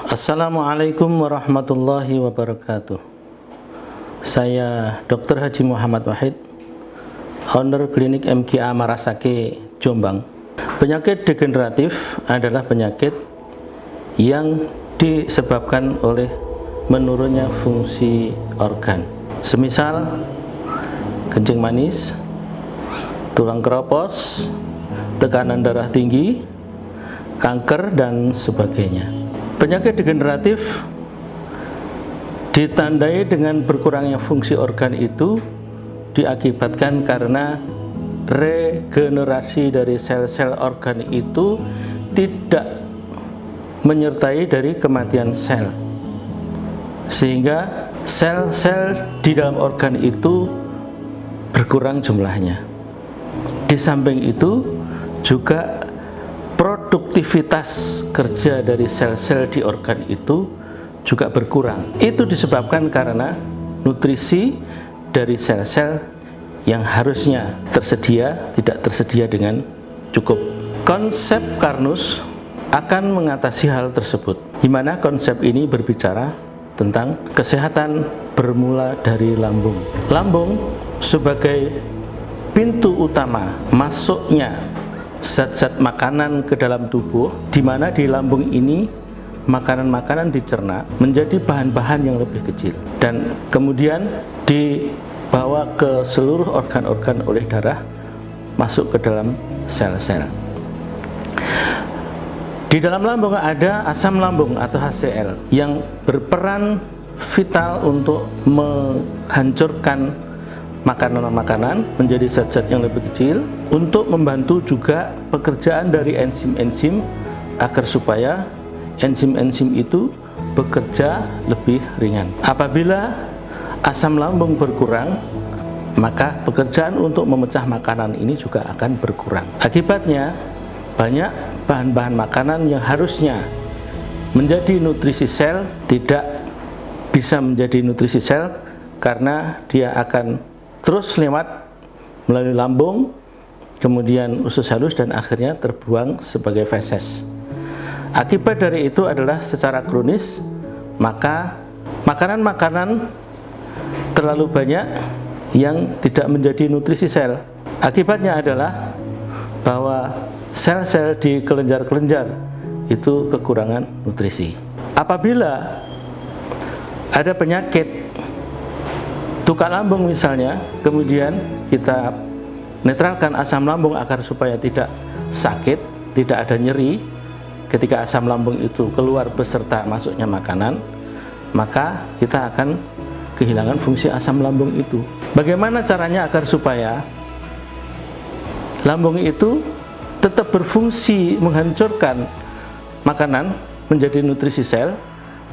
Assalamualaikum warahmatullahi wabarakatuh. Saya Dr. Haji Muhammad Wahid, owner klinik MGA Marasake, Jombang. Penyakit degeneratif adalah penyakit yang disebabkan oleh menurunnya fungsi organ, semisal kencing manis, tulang keropos, tekanan darah tinggi, kanker, dan sebagainya. Penyakit degeneratif ditandai dengan berkurangnya fungsi organ itu diakibatkan karena regenerasi dari sel-sel organ itu tidak menyertai dari kematian sel, sehingga sel-sel di dalam organ itu berkurang jumlahnya. Di samping itu juga produktivitas kerja dari sel-sel di organ itu juga berkurang. Itu disebabkan karena nutrisi dari sel-sel yang harusnya tersedia tidak tersedia dengan cukup. Konsep Karnus akan mengatasi hal tersebut, di mana konsep ini berbicara tentang kesehatan bermula dari lambung. Lambung sebagai pintu utama masuknya zat-zat makanan ke dalam tubuh, di mana di lambung ini makanan-makanan dicerna menjadi bahan-bahan yang lebih kecil dan kemudian dibawa ke seluruh organ-organ oleh darah, masuk ke dalam sel-sel. Di dalam lambung ada asam lambung atau HCl yang berperan vital untuk menghancurkan makanan-makanan menjadi zat-zat yang lebih kecil, untuk membantu juga pekerjaan dari enzim-enzim agar supaya enzim-enzim itu bekerja lebih ringan. Apabila asam lambung berkurang, maka pekerjaan untuk memecah makanan ini juga akan berkurang. Akibatnya banyak bahan-bahan makanan yang harusnya menjadi nutrisi sel tidak bisa menjadi nutrisi sel karena dia akan terus lewat melalui lambung, kemudian usus halus, dan akhirnya terbuang sebagai feses. Akibat dari itu adalah secara kronis, maka makanan-makanan terlalu banyak yang tidak menjadi nutrisi sel. Akibatnya adalah bahwa sel-sel di kelenjar-kelenjar itu kekurangan nutrisi. Apabila ada penyakit tukak lambung misalnya, kemudian kita netralkan asam lambung agar supaya tidak sakit, tidak ada nyeri ketika asam lambung itu keluar beserta masuknya makanan, maka kita akan kehilangan fungsi asam lambung itu. Bagaimana caranya agar supaya lambung itu tetap berfungsi menghancurkan makanan menjadi nutrisi sel?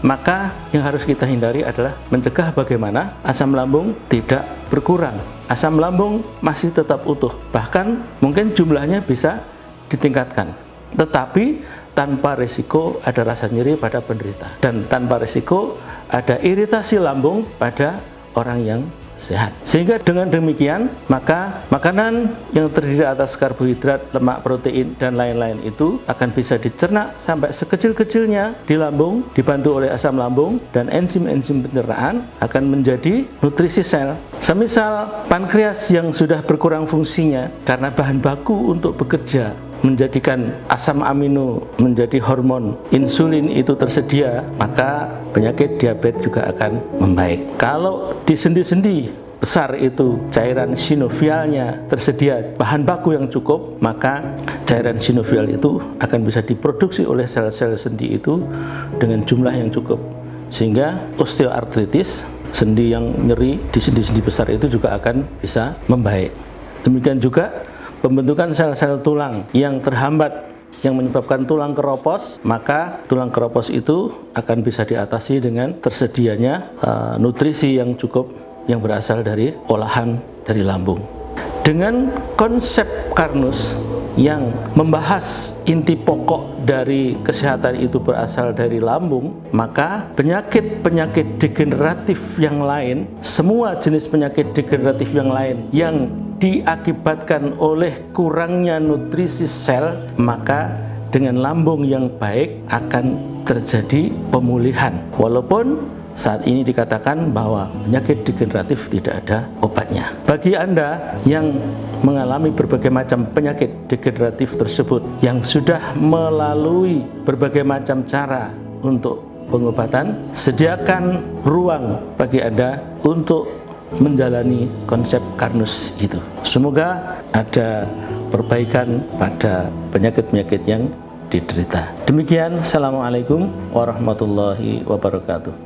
Maka yang harus kita hindari adalah mencegah bagaimana asam lambung tidak berkurang. Asam lambung masih tetap utuh, bahkan mungkin jumlahnya bisa ditingkatkan, tetapi tanpa risiko ada rasa nyeri pada penderita, dan tanpa risiko ada iritasi lambung pada orang yang sehat. Sehingga dengan demikian, maka makanan yang terdiri atas karbohidrat, lemak, protein, dan lain-lain itu akan bisa dicerna sampai sekecil-kecilnya di lambung, dibantu oleh asam lambung, dan enzim-enzim pencernaan akan menjadi nutrisi sel. Semisal pankreas yang sudah berkurang fungsinya karena bahan baku untuk bekerja menjadikan asam amino menjadi hormon insulin itu tersedia, maka penyakit diabetes juga akan membaik. Kalau di sendi-sendi besar itu cairan sinovialnya tersedia bahan baku yang cukup, maka cairan sinovial itu akan bisa diproduksi oleh sel-sel sendi itu dengan jumlah yang cukup, sehingga osteoartritis, sendi yang nyeri di sendi-sendi besar itu juga akan bisa membaik. Demikian juga pembentukan sel-sel tulang yang terhambat yang menyebabkan tulang keropos, maka tulang keropos itu akan bisa diatasi dengan tersedianya nutrisi yang cukup yang berasal dari olahan dari lambung. Dengan konsep Karnus yang membahas inti pokok dari kesehatan itu berasal dari lambung, maka penyakit-penyakit degeneratif yang lain, semua jenis penyakit degeneratif yang lain yang diakibatkan oleh kurangnya nutrisi sel, maka dengan lambung yang baik akan terjadi pemulihan. Walaupun saat ini dikatakan bahwa penyakit degeneratif tidak ada obatnya. Bagi Anda yang mengalami berbagai macam penyakit degeneratif tersebut, yang sudah melalui berbagai macam cara untuk pengobatan, sediakan ruang bagi Anda untuk menjalani konsep Karnus itu. Semoga ada perbaikan pada penyakit-penyakit yang diderita. Demikian, Assalamualaikum warahmatullahi wabarakatuh.